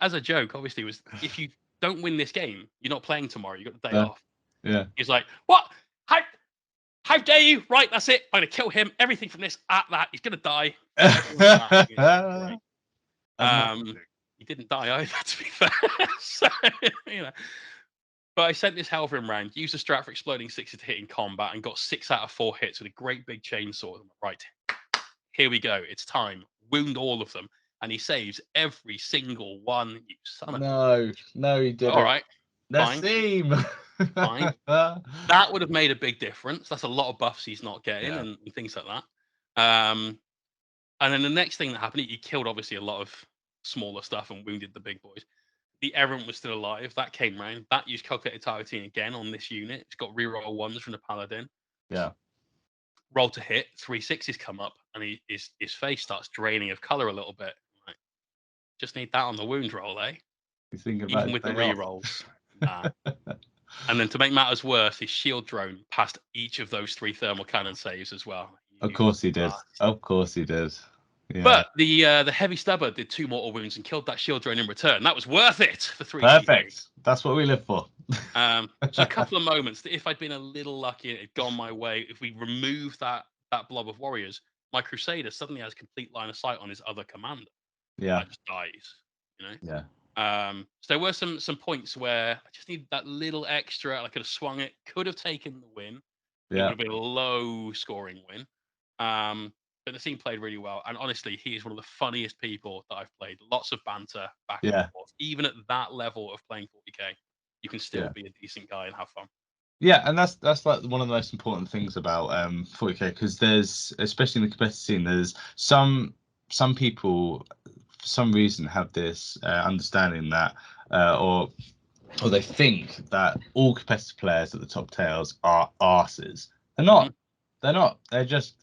as a joke, obviously, was if you don't win this game, you're not playing tomorrow. You got the day off. Yeah. He's like, what? How dare you? Right, that's it. I'm going to kill him. Everything from this at that. He's going to die. Right. He didn't die either, to be fair. So, you know. But I sent this Helverin round, used the strat for exploding sixes to hit in combat, and got 6 out of 4 hits with a great big chainsaw. Right, here we go. It's time. Wound all of them. And he saves every single one. You son of a bitch. No, he didn't. All right. Fine. Nassim. Fine. That would have made a big difference. That's a lot of buffs he's not getting and things like that. And then the next thing that happened, he killed obviously a lot of smaller stuff and wounded the big boys. The Errant was still alive. That came round. That used calculated targeting again on this unit. It's got reroll 1s from the Paladin. Yeah. Roll to hit. 3 6s come up, and his face starts draining of color a little bit. Like, just need that on the wound roll, eh? Even with the rerolls. Nah. And then to make matters worse, his shield drone passed each of those 3 thermal cannon saves as well. Of course he did. Of course he did. Yeah. But the heavy stubber did 2 mortal wounds and killed that shield drone in return. That was worth it for 3. Perfect. That's what we live for. So a couple of moments that if I'd been a little lucky and it had gone my way, if we removed that blob of warriors, my Crusader suddenly has complete line of sight on his other commander. Yeah. That just dies, you know? Yeah. So there were some points where I just needed that little extra. I could have swung it, could have taken the win, but it would Yeah. have been a low scoring win. But the team played really well, and honestly, he is one of the funniest people that I've played. Lots of banter back and Yeah. forth. Even at that level of playing 40k, you can still Yeah. be a decent guy and have fun. Yeah, and that's like one of the most important things about 40k, because there's, especially in the competitive scene, there's some people for some reason have this understanding that or they think that all competitive players at the top tails are arses. They're not. Mhm. They're not. They're just,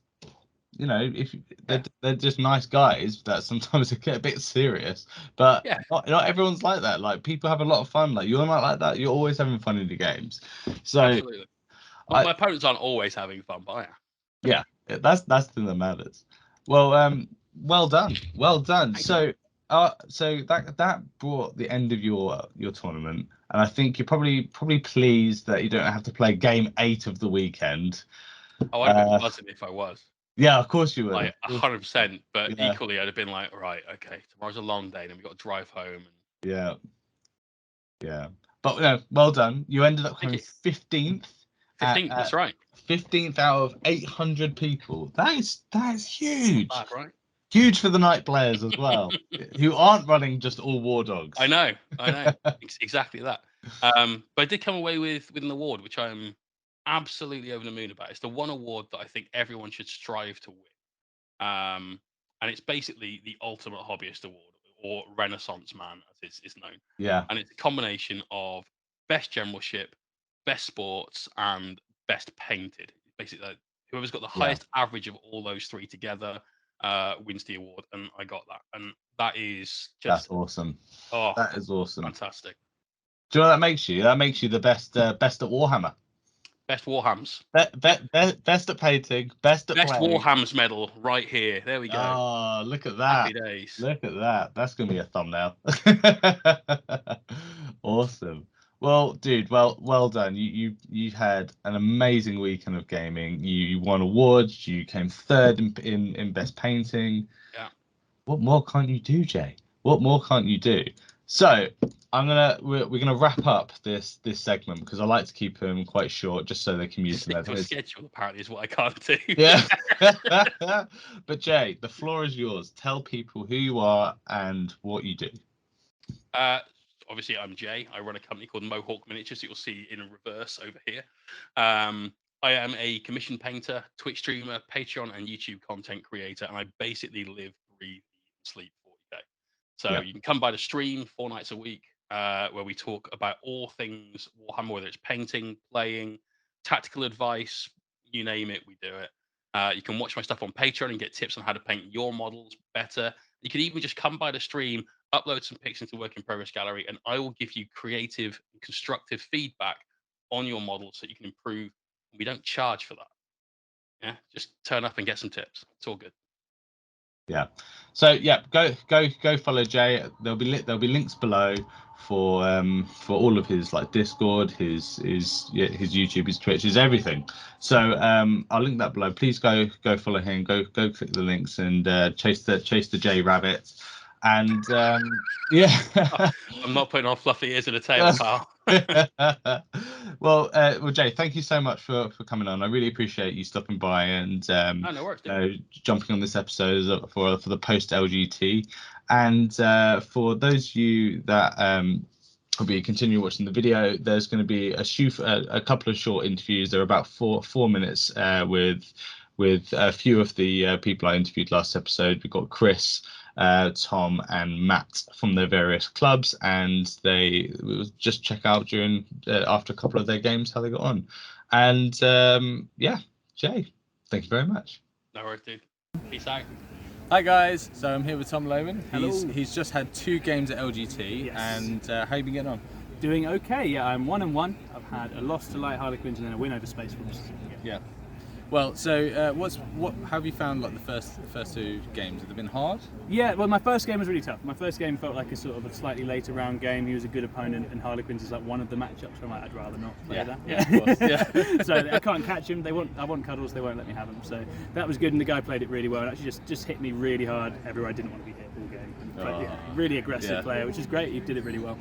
if Yeah, they're just nice guys that sometimes they get a bit serious, but yeah, not everyone's like that. Like, people have a lot of fun. Like, you're not like that. You're always having fun in the games. So absolutely. I My opponents aren't always having fun, but I am. yeah, that's the thing that matters. Well, well done, well done. Thank you. So that brought the end of your tournament, and I think you're probably pleased that you don't have to play game 8 of the weekend. Oh, I'd have been Uh, buzzing if I was. yeah, of course you would. Like Of course, 100%. But yeah, equally, I'd have been like, right, okay, tomorrow's a long day, and we got to drive home. And yeah, yeah. But no, well done. You ended up thank coming you. 15th 15th, that's right. 15th out of 800 people. That is Not huge. bad, right? Huge for the night players as well, who aren't running just all war I dogs. know, I know, exactly that. But I did come away with an award, which I'm absolutely over the moon about. It's the one award that I think everyone should strive to win. And it's basically the ultimate hobbyist award, or Renaissance Man, as it's known. Yeah, And it's a combination of best generalship, best sports, and best painted. Basically, whoever's got the yeah, highest average of all those three together wins the award, and I got that, and that is that's just awesome. oh That is awesome. fantastic. Do you know what that makes you? That makes you the best at Warhammer. Best Warhams, Best at painting, best at best playing. Warhams medal right here. There we go. Oh, look at that. Happy days. Look at that. That's gonna be a thumbnail. Awesome. Well, dude, well done. You had an amazing weekend of gaming. You won awards. You came third in best painting. Yeah. What more can't you do, Jay? What more can't you do? So we're gonna wrap up this segment, because I like to keep them quite short, just so they can use them. Stick to a schedule, apparently, is what I can't do. Yeah. But Jay, the floor is yours. Tell people who you are and what you do. Uh, Obviously, I'm Jay. I run a company called Mohawk Miniatures that you'll see in reverse over here. I am a commission painter, Twitch streamer, Patreon, and YouTube content creator, and I basically live, breathe, eat, and sleep 40k. So Yeah. you can come by the stream 4 nights a week, where we talk about all things Warhammer, whether it's painting, playing, tactical advice, you name it, we do it. You can watch my stuff on Patreon and get tips on how to paint your models better. You can even just come by the stream, upload some pics into work in progress gallery, and I will give you creative and constructive feedback on your model so you can improve. We don't charge for that. Yeah, just turn up and get some tips. It's all good. Yeah. So yeah, go follow Jay. There'll be links below for all of his, like, Discord, his YouTube, his Twitch, his everything. So I'll link that below. Please go follow him. Go click the links and chase the Jay rabbit. And yeah. I'm not putting on fluffy ears and a tail, pal. Well, Jay, thank you so much for coming on. I really appreciate you stopping by and Oh, no worries, dude. jumping on this episode for the post LGT. And for those of you that will be continuing watching the video, there's going to be a couple of short interviews. They're about four minutes with a few of the people I interviewed last episode. We've got Chris, Tom, and Matt from their various clubs, and they will just check out during after a couple of their games how they got on. And yeah, Jay, thank you very much. No worries, dude. Peace out. Hi guys, so I'm here with Tom Lowen. Hello. He's just had 2 games at LGT, Yes. and how you been getting on? Doing okay, yeah. I'm 1-1. I've had a loss to Light Harlequins and then a win over Space Force. Yeah. Well, so what have you found like the first two games? Have they been hard? Yeah, well, my first game was really tough. My first game felt like a sort of a slightly later round game. He was a good opponent, and Harlequins is like one of the matchups. So I'm like, I'd rather not play that. Yeah, of course. Yeah. So I can't catch him. I want cuddles. They won't let me have them. So that was good, and the guy played it really well. And actually just hit me really hard everywhere I didn't want to be hit all game. Really aggressive player, which is great. He did it really well.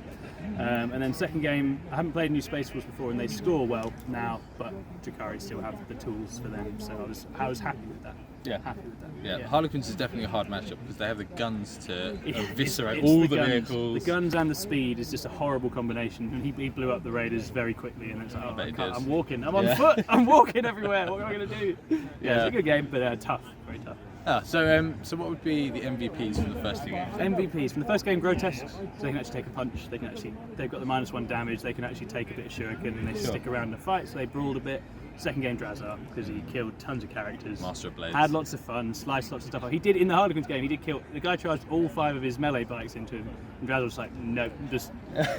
And then second game, I haven't played New Space Force before, and they score well now, but Drakari still have the tools for them, so I was happy with that. Yeah. Happy with that. Yeah, Harlequins is definitely a hard matchup because they have the guns to eviscerate It's all the the guns. vehicles. The guns and the speed is just a horrible combination, and he blew up the Raiders very quickly, and it's like, bet he did. I'm walking, I'm on foot, I'm walking everywhere, what am I going to do? Yeah. It's a good game, but tough, very tough. So what would be the MVPs from the first two games? MVPs from the first game, Grotesques, so they can actually take a punch. They've got the -1 damage. They can actually take a bit of shuriken, and they stick around the fight. So they brawled a bit. Second game, Drazar, because he killed tons of characters. Master of Blades. Had lots of fun, sliced lots of stuff off. He did in the Harlequins game. He did kill the guy. Charged all 5 of his melee bikes into him, and Drazar was like, no, just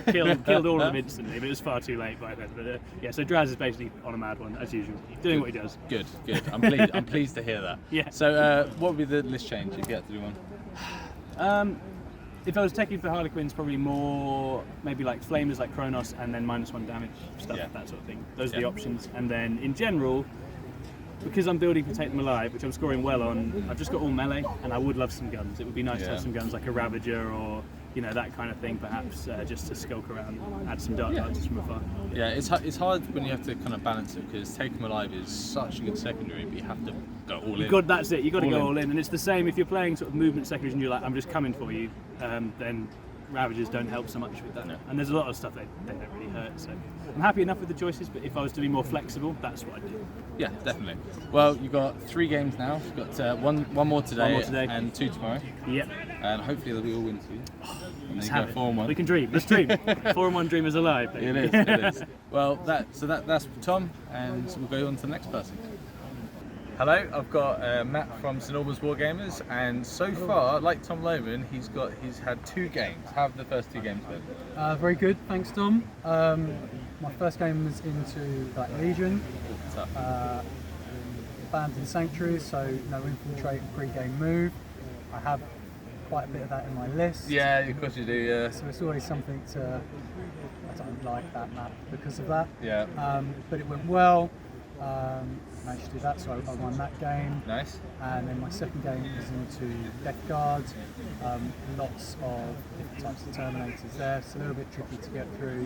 killed all of them instantly. But it was far too late by then. But so Draz is basically on a mad one as usual, doing what he does. Good. I'm pleased to hear that. Yeah. So what would be the list change if you had to do one? If I was taking for Harlequins, probably more maybe like flamers like Kronos, and then -1 damage stuff, that sort of thing. Those are the options. And then in general, because I'm building to take them alive, which I'm scoring well on, I've just got all melee, and I would love some guns. It would be nice to have some guns like a Ravager or that kind of thing, perhaps just to skulk around, add some dark darts from afar. Yeah, it's hard when you have to kind of balance it because Take 'em Alive is such a good secondary, but you have to go all in. That's it. You got to go all in, and it's the same if you're playing sort of movement secondaries and you're like, I'm just coming for you. Then Ravagers don't help so much with that. No. And there's a lot of stuff they don't really hurt. So I'm happy enough with the choices, but if I was to be more flexible, that's what I'd do. Yeah, definitely. Well, you've got 3 games now. You've got one more today, and 2 tomorrow. Yep. And hopefully they'll be all win for you. And then you go 4-1. We can dream. Let's dream. 4-1 dream is alive. Baby. It is. Well, that's Tom, and we'll go on to the next person. Hello, I've got Matt from St Albans Wargamers, and so far, like Tom Lohman, he's had 2 games. How have the first 2 games been? Very good, thanks Tom. My first game was into Legion, abandoned sanctuaries, so no infiltrate and pre-game move. I have quite a bit of that in my list. Yeah, of course you do. Yeah. So it's always something to. I don't like that map because of that. Yeah. But it went well. Managed to do that, so I won that game. Nice. And then my second game was into Death Guard. Lots of different types of Terminators there. It's a little bit tricky to get through,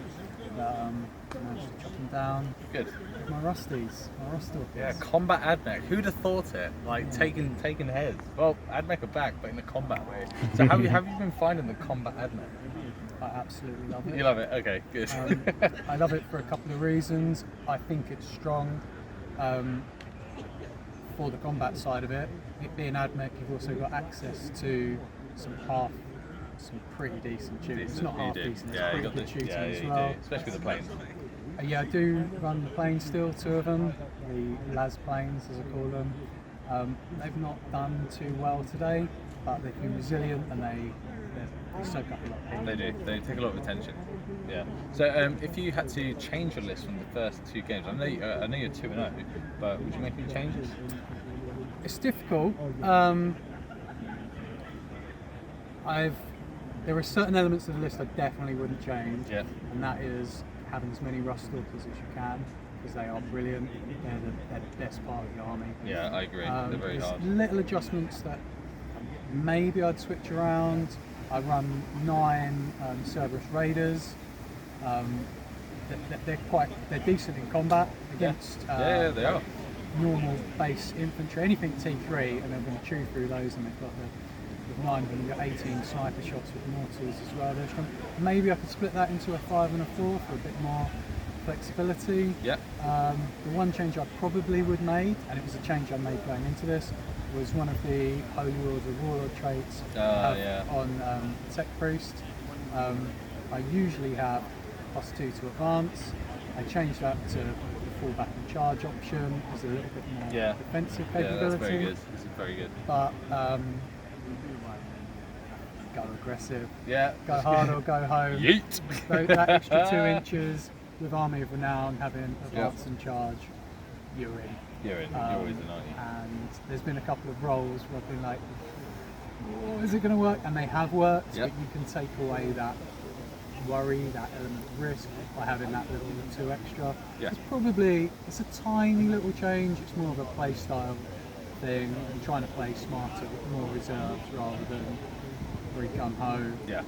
but managed to chop them down. Good. My Rusties, my Rustalkers. Yeah, combat Admech. Who'd have thought it? Like taking heads. Well, Admech are back, but in a combat way. So have you been finding the combat Admech? I absolutely love it. You love it? Okay, good. I love it for a couple of reasons. I think it's strong for the combat side of it. It being AdMech, you've also got access to some pretty decent shooting. It's not half decent, it's pretty good shooting as well. Especially with the planes. Yeah, I do run the planes still, 2 of them, the Las planes as I call them. They've not done too well today, but they've been resilient and they soak up a lot of They do. They take a lot of attention. Yeah. So if you had to change your list from the first 2 games, I know you're 2-0, but would you make any changes? It's difficult. There are certain elements of the list I definitely wouldn't change, and that is having as many Rustalkers as you can, because they are brilliant. They're the best part of the army. Yeah, I agree. They're very hard. Little adjustments that maybe I'd switch around. I run 9 Cerberus Raiders. They're decent in combat against they are. normal base infantry, anything T3, and they're going to chew through those, and they've got the 9 of them, you've got 18 sniper shots with mortars as well. They're strong. Maybe I could split that into a 5 and a 4 for a bit more flexibility. Yeah. The one change I probably would make, and it was a change I made going into this, was one of the Holy Order Warlord traits on Tech Priest. I usually have +2 to advance. I changed that to the fallback and charge option. There's a little bit more defensive capability. Yeah, that's very good. This is very good. But go aggressive. Yeah. Go hard or go home. Yeet. So that extra 2 inches with Army of Renown having advance and charge, you're in. You're always in, aren't you? And there's been a couple of roles where I've been like, oh, is it going to work? And they have worked, Yep. but you can take away that worry, that element of risk by having that little 2 extra. Yeah. It's a tiny little change. It's more of a play style thing. I'm trying to play smarter, with more reserves rather than very gung ho. Yeah.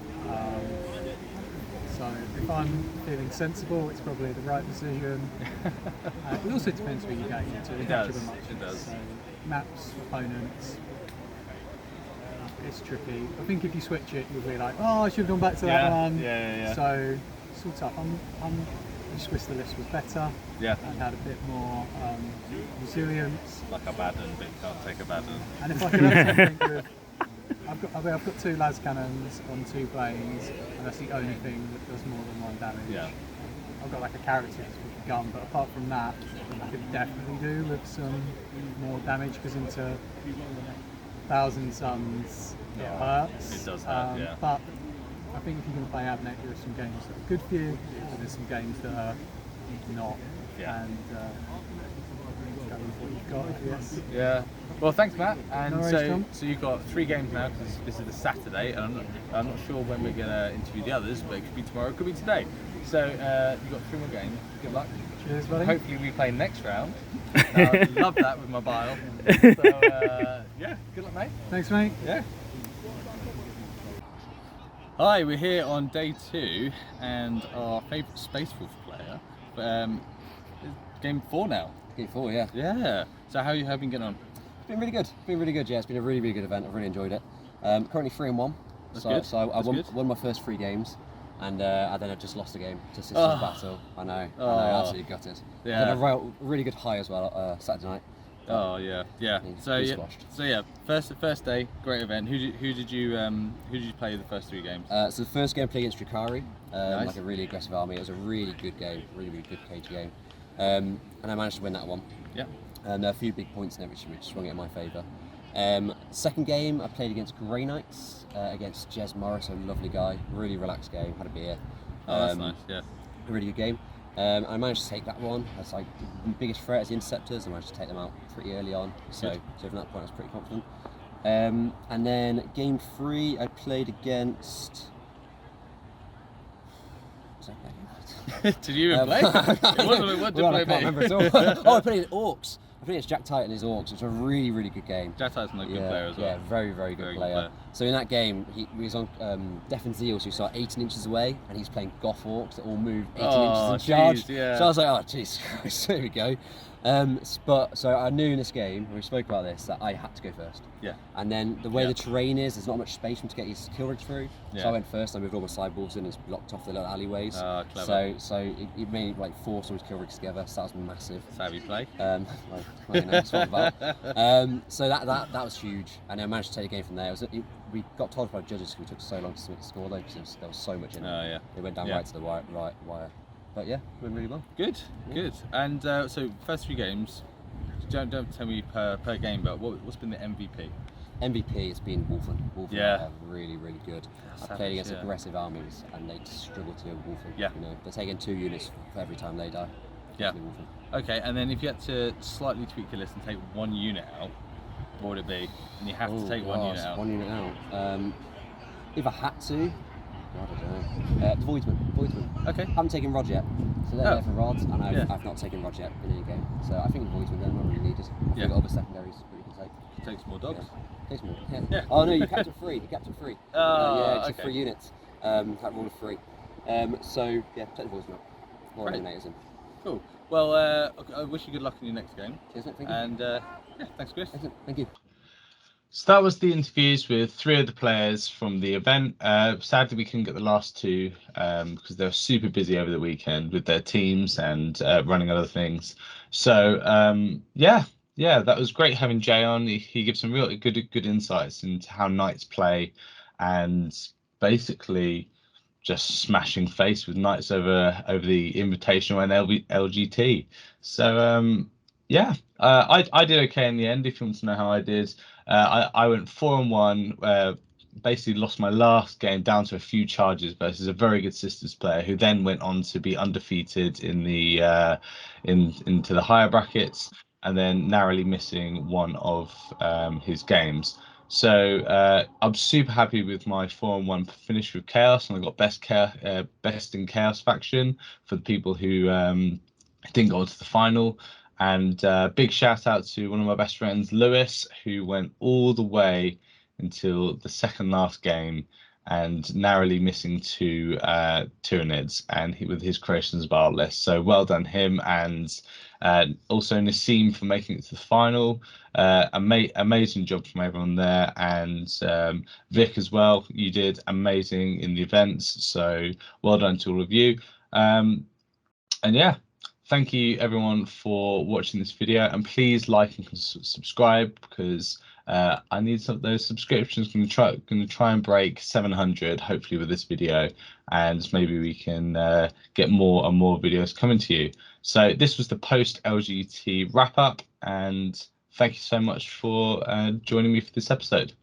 So if I'm feeling sensible, it's probably the right decision. It also depends where you get into. It does. Much. It does. So maps, opponents, it's tricky. I think if you switch it, you'll be like, oh, I should have gone back to that one. Yeah. So it's all tough. Swiss the list was better. Yeah. And had a bit more resilience. Like a Baden, but you can't take a Baden. And if I could have something with, I've got 2 las cannons on 2 planes, and that's the only thing that does more than 1 damage. Yeah. I've got like a character with a gun, but apart from that, I could definitely do with some more damage, because into 1,000 suns it hurts. It does hurt, yeah. But I think if you're going to play Abnet, there are some games that are good for you, and there's some games that are not. Yeah. And go with what you've got, I guess. Yeah. Well, thanks, Matt. And No worries, Tom. so you've got 3 games now, because this is the Saturday, and I'm not sure when we're going to interview the others, but it could be tomorrow, it could be today. So you've got 3 more games. Good luck. Cheers, buddy. Hopefully we play next round. I'd love that with my bile. So yeah, good luck, mate. Thanks, mate. Yeah. Hi, we're here on day 2, and our favourite Space Wolf player, game 4 now. Game 4, yeah. Yeah. So how you have been getting on? It's been really good. It's been really good, yeah. It's been a really, really good event. I've really enjoyed it. Currently 3-1. That's So, good. so I That's won my first 3 games, and then I just lost a game to Sisters Battle. I know, absolutely gutted. Yeah. Done a really good high as well Saturday night. Oh yeah. So Been first day, great event. Who did you play the first 3 games? So the first game I played against Drukari, Nice. like a really aggressive army. It was a really good game, really, really good cage game. And I managed to win that one. Yeah. And there are a few big points in it which swung it in my favour. Second game I played against Grey Knights, against Jez Morris, a lovely guy, really relaxed game, had a beer. Oh, that's nice. Yeah. A really good game. I managed to take that one. That's like the biggest threat is the interceptors. I managed to take them out pretty early on. So from that point I was pretty confident. And then game 3 I played against. Was that game? Did you even play? What did I play can't me? remember at all. Oh, I played Orcs. I think it's Jack Tight and his Orcs. It's a really, really good game. Jack Tyson's a good player as well. Yeah, very, very good player. So in that game, he was on Deaf and Zeal, so he started 18 inches away, and he's playing Goth Orcs that all move 18 inches in charge. Geez, yeah. So I was like, oh, jeez, Christ, there we go. So I knew in this game, when we spoke about this, that I had to go first. Yeah. And then the way the terrain is, there's not much space for him to get his kill rigs through. Yeah. So I went first. I moved all my sideboards in. He's blocked off the little alleyways. Oh, clever. So it made like 4 of his kill rigs together. So that was massive. That's how you play. Well, you know, it's all about. So that was huge, and I managed to take a game from there. We got told by the judges because we took so long to submit the score though, because there was so much in it. Oh yeah. It went down right to the wire. But yeah, went really well. Good. And so first 3 games. Don't tell me per game, but what's been the MVP? MVP has been Wolfen. Yeah. Are really, really good. Savage, I've played against yeah. aggressive armies, and they struggle to deal with Wolfen. Yeah. You know, they're taking 2 units for every time they die. Yeah. Definitely Wolfen. Okay, and then if you had to slightly tweak your list and take 1 unit out, what would it be? And you have to take 1 unit out. 1 unit out. If I had to, God, I don't know. The Voidsman. Okay. I haven't taken Rod yet. So they're there for Rods, and I've not taken Rod yet in any game. So I think the Voidsman, they're not really needed. Yeah. You've got other secondaries that you can take. Take some more dogs. Yeah. Take some more. Yeah. Yeah. Oh no, you kept it free. Yeah, it's okay. 3 units. That rule of 3. So yeah, take the Voidsman up. More Great. eliminators in. Cool. Well, I wish you good luck in your next game. Cheers, mate. Thank you. And yeah, thanks, Chris. Excellent. Thank you. So that was the interviews with 3 of the players from the event. Sadly, we couldn't get the last 2 because they were super busy over the weekend with their teams and running other things. So yeah, that was great having Jay on. He gives some really good insights into how Knights play, and basically just smashing face with Knights over the Invitational and LGT. So yeah, I did okay in the end. If you want to know how I did. I went 4-1, basically lost my last game down to a few charges versus a very good Sisters player who then went on to be undefeated in the into the higher brackets. and then narrowly missing one of his games. So I'm super happy with my 4-1 finish with Chaos, and I got best in Chaos faction for the people who didn't go on to the final. And big shout out to one of my best friends, Lewis, who went all the way until the second last game and narrowly missing two Tyranids, and with his creations of our list. So well done him, and also Nassim for making it to the final. Amazing job from everyone there, and Vic as well. You did amazing in the events, so well done to all of you. And yeah, thank you everyone for watching this video, and please like and subscribe, because I need some of those subscriptions. Going to try and break 700 hopefully with this video, and maybe we can get more and more videos coming to you. So this was the post LGT wrap up, and thank you so much for joining me for this episode.